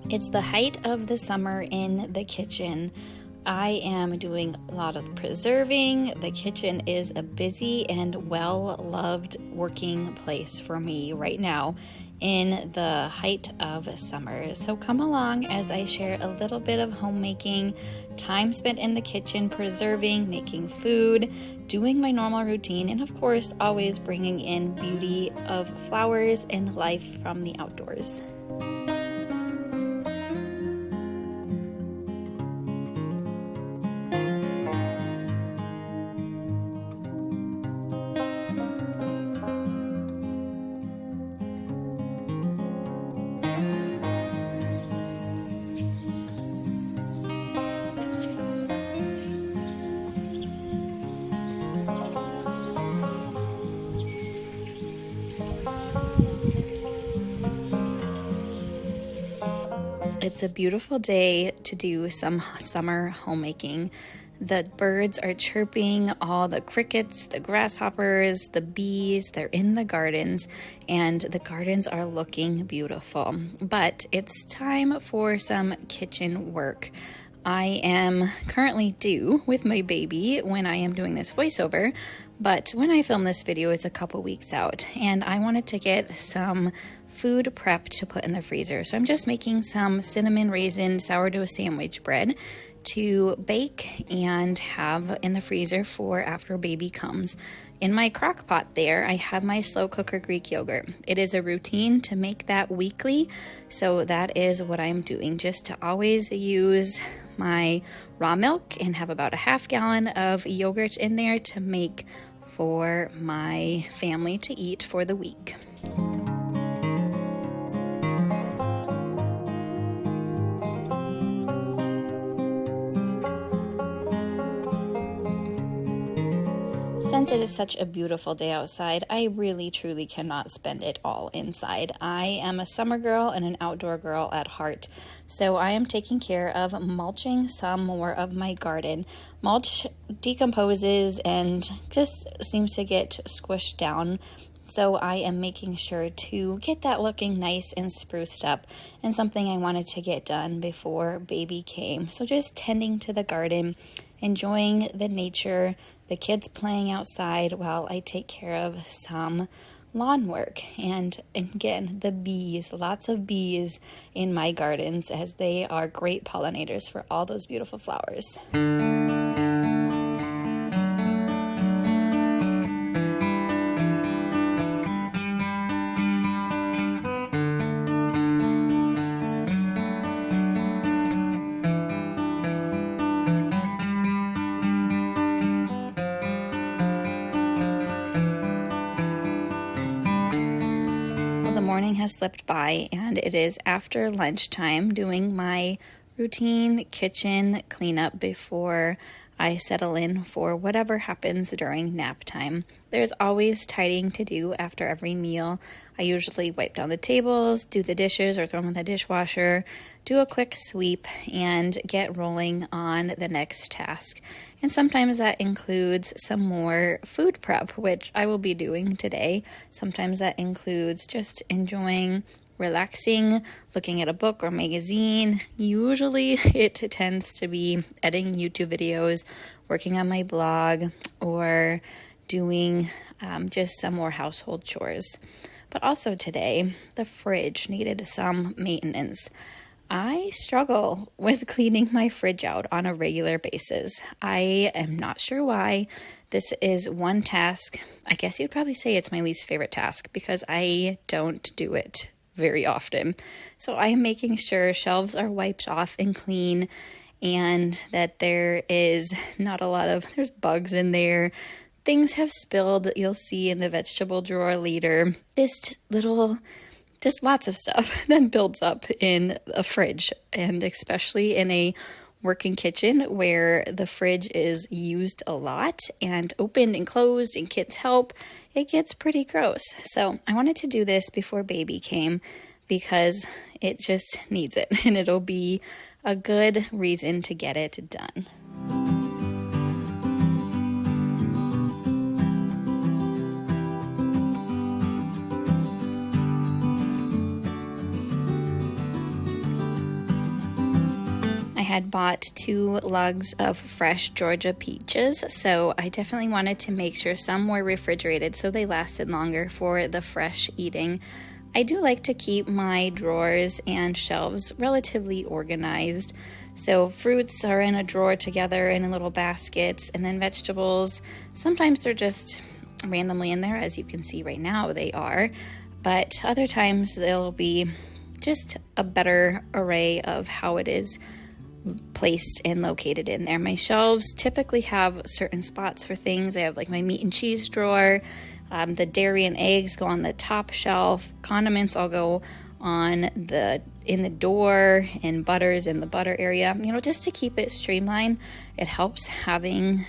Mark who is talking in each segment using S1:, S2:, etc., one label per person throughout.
S1: It's the height of the summer in the kitchen. I am doing a lot of preserving. The kitchen is a busy and well-loved working place for me right now in the height of summer. So come along as I share a little bit of homemaking, time spent in the kitchen, preserving, making food, doing my normal routine, and of course, always bringing in beauty of flowers and life from the outdoors. It's a beautiful day to do some summer homemaking. The birds are chirping, all the crickets, the grasshoppers, the bees, they're in the gardens, and the gardens are looking beautiful. But it's time for some kitchen work. I am currently due with my baby when I am doing this voiceover, but when I film this video, it's a couple weeks out, and I wanted to get some food prep to put in the freezer. So I'm just making some cinnamon raisin sourdough sandwich bread to bake and have in the freezer for after baby comes. In my crock pot there, I have my slow cooker Greek yogurt. It is a routine to make that weekly, so that is what I'm doing, just to always use my raw milk and have about a half gallon of yogurt in there to make for my family to eat for the week. Since it is such a beautiful day outside, I really truly cannot spend it all inside. I am a summer girl and an outdoor girl at heart, so I am taking care of mulching some more of my garden. Mulch decomposes and just seems to get squished down, so I am making sure to get that looking nice and spruced up, and something I wanted to get done before baby came. So just tending to the garden, enjoying the nature, the kids playing outside while I take care of some lawn work. And again, the bees, lots of bees in my gardens, as they are great pollinators for all those beautiful flowers. Morning has slipped by and it is after lunchtime, doing my routine kitchen cleanup before I settle in for whatever happens during nap time. There's always tidying to do after every meal. I usually wipe down the tables, do the dishes or throw them in the dishwasher, do a quick sweep, and get rolling on the next task. And sometimes that includes some more food prep, which I will be doing today. Sometimes that includes just enjoying, relaxing, looking at a book or magazine. Usually it tends to be editing YouTube videos, working on my blog, or doing just some more household chores. But also today, the fridge needed some maintenance. I struggle with cleaning my fridge out on a regular basis. I am not sure why. This is one task. I guess you'd probably say it's my least favorite task because I don't do it very often. So I am making sure shelves are wiped off and clean, and that there is not a lot of, there's bugs in there. Things have spilled, you'll see in the vegetable drawer later. Just lots of stuff that builds up in a fridge, and especially in a working kitchen where the fridge is used a lot and opened and closed and kids help, it gets pretty gross. So I wanted to do this before baby came because it just needs it, and it'll be a good reason to get it done. had bought 2 lugs of fresh Georgia peaches, so I definitely wanted to make sure some were refrigerated so they lasted longer for the fresh eating. I do like to keep my drawers and shelves relatively organized. So fruits are in a drawer together in little baskets, and then vegetables, sometimes they're just randomly in there, as you can see right now they are, but other times they'll be just a better array of how it is placed and located in there. My shelves typically have certain spots for things. I have like my meat and cheese drawer, the dairy and eggs go on the top shelf, condiments all go on in the door, and butters in the butter area, just to keep it streamlined. It helps having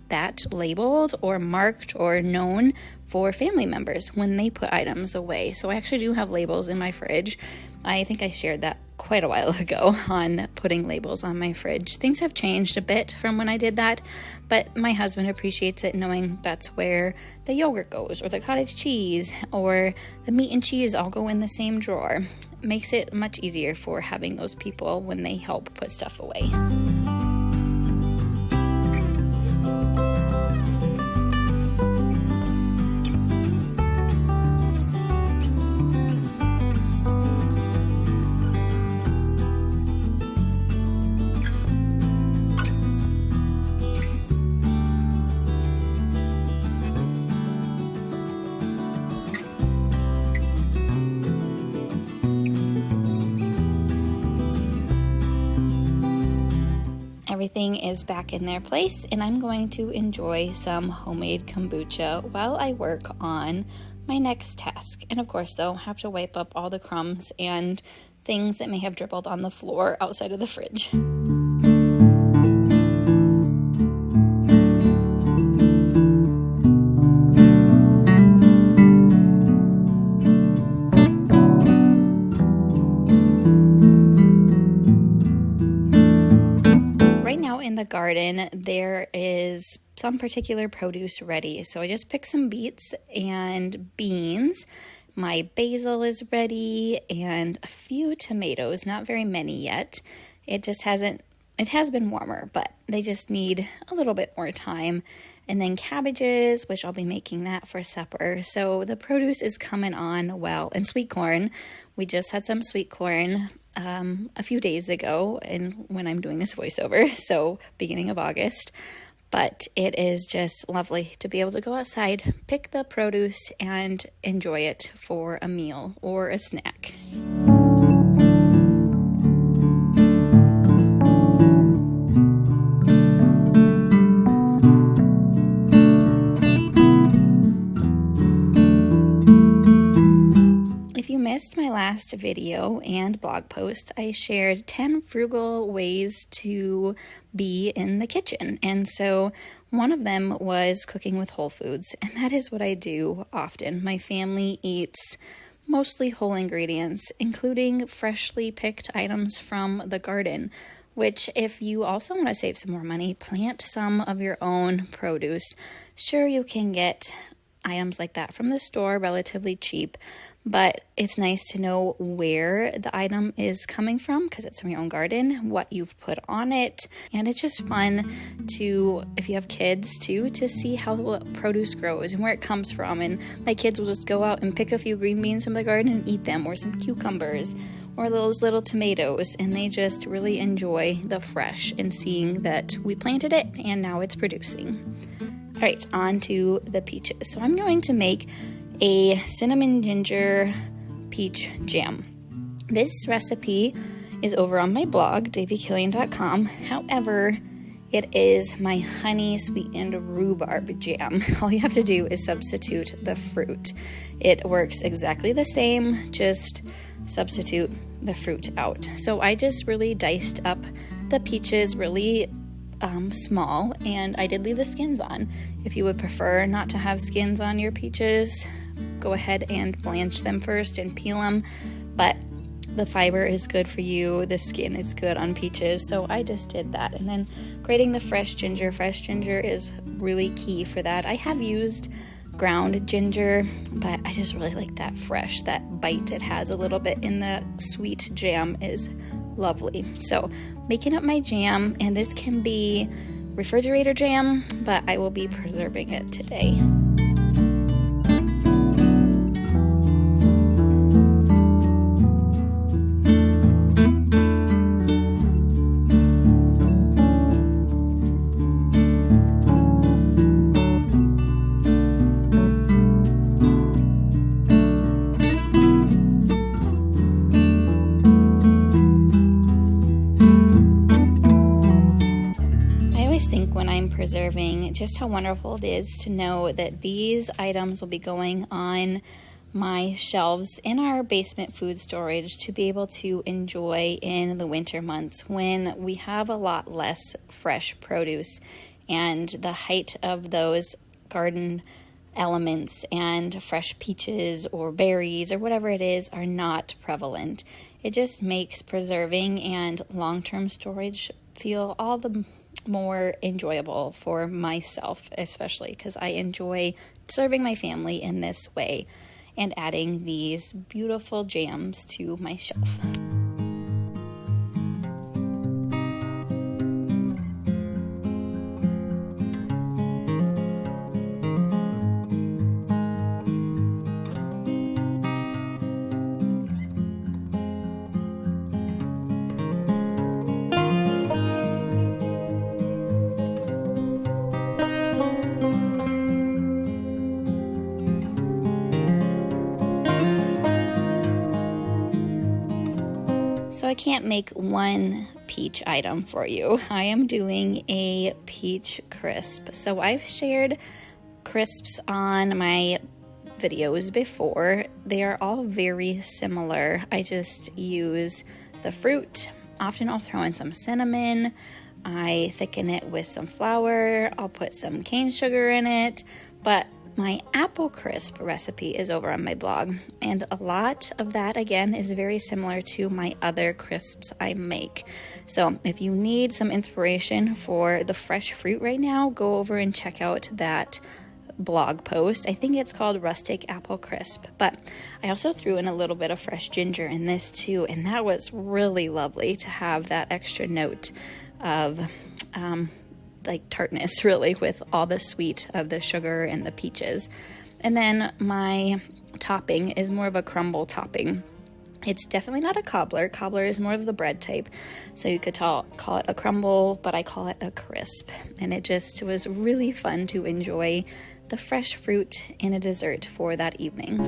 S1: that labeled or marked or known for family members when they put items away. So I actually do have labels in my fridge. I think I shared that quite a while ago on putting labels on my fridge. Things have changed a bit from when I did that, but my husband appreciates it knowing that's where the yogurt goes, or the cottage cheese, or the meat and cheese all go in the same drawer. It makes it much easier for having those people when they help put stuff away. Everything is back in their place, and I'm going to enjoy some homemade kombucha while I work on my next task. And of course, though, have to wipe up all the crumbs and things that may have dribbled on the floor outside of the fridge. In the garden, there is some particular produce ready. So I just picked some beets and beans. My basil is ready and a few tomatoes, not very many yet. It has been warmer, but they just need a little bit more time. And then cabbages, which I'll be making that for supper. So the produce is coming on well. And sweet corn, we just had some sweet corn a few days ago, and when I'm doing this voiceover, so beginning of August. But it is just lovely to be able to go outside, pick the produce, and enjoy it for a meal or a snack. If you missed my last video and blog post, I shared 10 frugal ways to be in the kitchen. And so one of them was cooking with whole foods, and that is what I do often. My family eats mostly whole ingredients, including freshly picked items from the garden, which if you also want to save some more money, plant some of your own produce. Sure, you can get items like that from the store relatively cheap, but it's nice to know where the item is coming from because it's from your own garden, what you've put on it, and it's just fun to, if you have kids too, to see how the produce grows and where it comes from. And my kids will just go out and pick a few green beans from the garden and eat them, or some cucumbers, or those little tomatoes, and they just really enjoy the fresh and seeing that we planted it and now it's producing. All right, on to the peaches. So I'm going to make a cinnamon ginger peach jam. This recipe is over on my blog, daviekillian.com. However, it is my honey sweetened rhubarb jam. All you have to do is substitute the fruit. It works exactly the same, just substitute the fruit out. So I just really diced up the peaches really small, and I did leave the skins on. If you would prefer not to have skins on your peaches, go ahead and blanch them first and peel them, but the fiber is good for you, the skin is good on peaches, so I just did that. And then grating the fresh ginger is really key for that. I have used ground ginger, but I just really like that fresh, that bite it has a little bit in the sweet jam is lovely. So making up my jam, and this can be refrigerator jam, but I will be preserving it today. Think when I'm preserving just how wonderful it is to know that these items will be going on my shelves in our basement food storage to be able to enjoy in the winter months when we have a lot less fresh produce and the height of those garden elements and fresh peaches or berries or whatever it is are not prevalent. It just makes preserving and long-term storage feel all the more enjoyable for myself, especially because I enjoy serving my family in this way and adding these beautiful jams to my shelf. So I can't make one peach item for you. I am doing a peach crisp. So I've shared crisps on my videos before. They are all very similar. I just use the fruit. Often I'll throw in some cinnamon. I thicken it with some flour. I'll put some cane sugar in it. But my apple crisp recipe is over on my blog, and a lot of that, again, is very similar to my other crisps I make. So if you need some inspiration for the fresh fruit right now, go over and check out that blog post. I think it's called Rustic Apple Crisp, but I also threw in a little bit of fresh ginger in this too, and that was really lovely to have that extra note of like tartness, really, with all the sweet of the sugar and the peaches. And then my topping is more of a crumble topping. It's definitely not a cobbler. Cobbler is more of the bread type, so you could call it a crumble, but I call it a crisp. And it just was really fun to enjoy the fresh fruit in a dessert for that evening.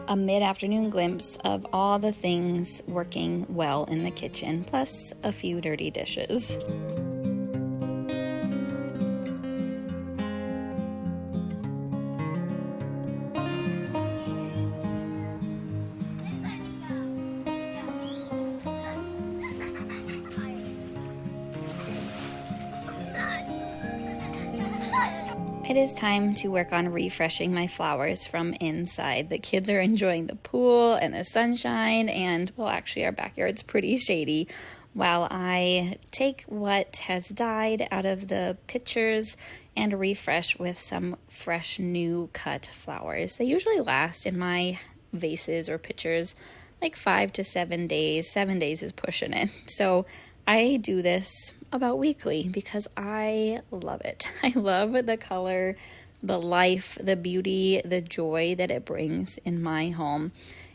S1: A mid-afternoon glimpse of all the things working well in the kitchen, plus a few dirty dishes. It is time to work on refreshing my flowers from inside. The kids are enjoying the pool and the sunshine, and well, actually our backyard's pretty shady, while I take what has died out of the pitchers and refresh with some fresh new cut flowers. They usually last in my vases or pitchers like 5 to 7 days. 7 days is pushing it. So I do this about weekly because I love it. I love the color, the life, the beauty, the joy that it brings in my home.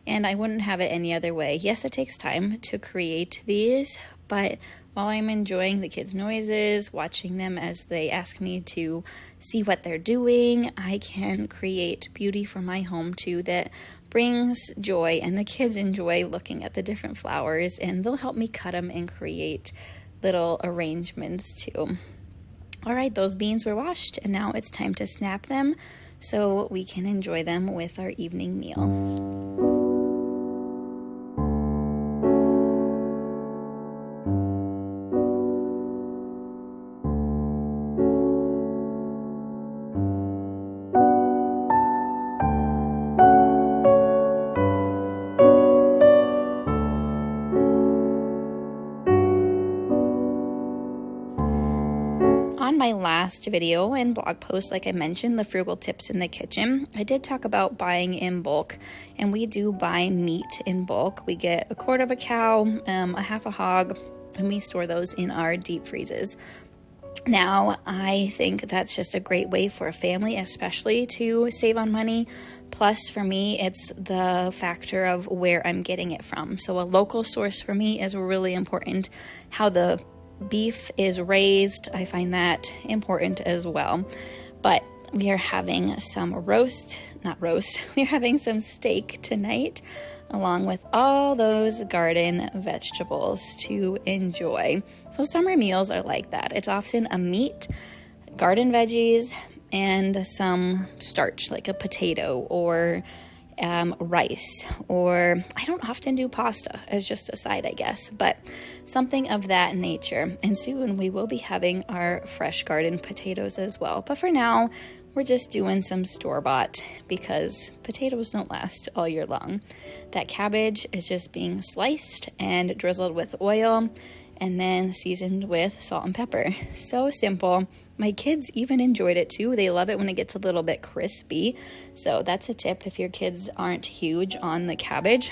S1: And I wouldn't have it any other way. Yes, it takes time to create these, but while I'm enjoying the kids' noises, watching them as they ask me to see what they're doing, I can create beauty for my home too that brings joy, and the kids enjoy looking at the different flowers, and they'll help me cut them and create little arrangements too. All right, those beans were washed, and now it's time to snap them so we can enjoy them with our evening meal. on my last video and blog post, like I mentioned, the frugal tips in the kitchen, I did talk about buying in bulk, and we do buy meat in bulk. We get a quarter of a cow, a half a hog, and we store those in our deep freezes. Now, I think that's just a great way for a family, especially to save on money. Plus, for me, it's the factor of where I'm getting it from. So a local source for me is really important. How the beef is raised, I find that important as well. But we are having some we're having some steak tonight, along with all those garden vegetables to enjoy. So summer meals are like that. It's often a meat, garden veggies, and some starch like a potato or rice, or I don't often do pasta as just a side, I guess, but something of that nature. And soon we will be having our fresh garden potatoes as well. But for now, we're just doing some store-bought because potatoes don't last all year long. That cabbage is just being sliced and drizzled with oil and then seasoned with salt and pepper. So simple. My kids even enjoyed it too. They love it when it gets a little bit crispy. So that's a tip if your kids aren't huge on the cabbage.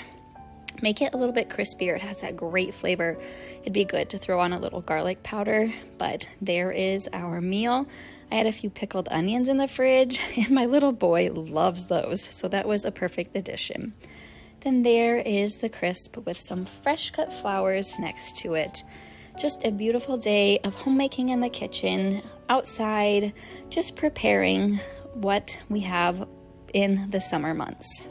S1: Make it a little bit crispier. It has that great flavor. It'd be good to throw on a little garlic powder, but there is our meal. I had a few pickled onions in the fridge, and my little boy loves those, so that was a perfect addition. Then there is the crisp with some fresh cut flowers next to it. Just a beautiful day of homemaking in the kitchen, outside, just preparing what we have in the summer months.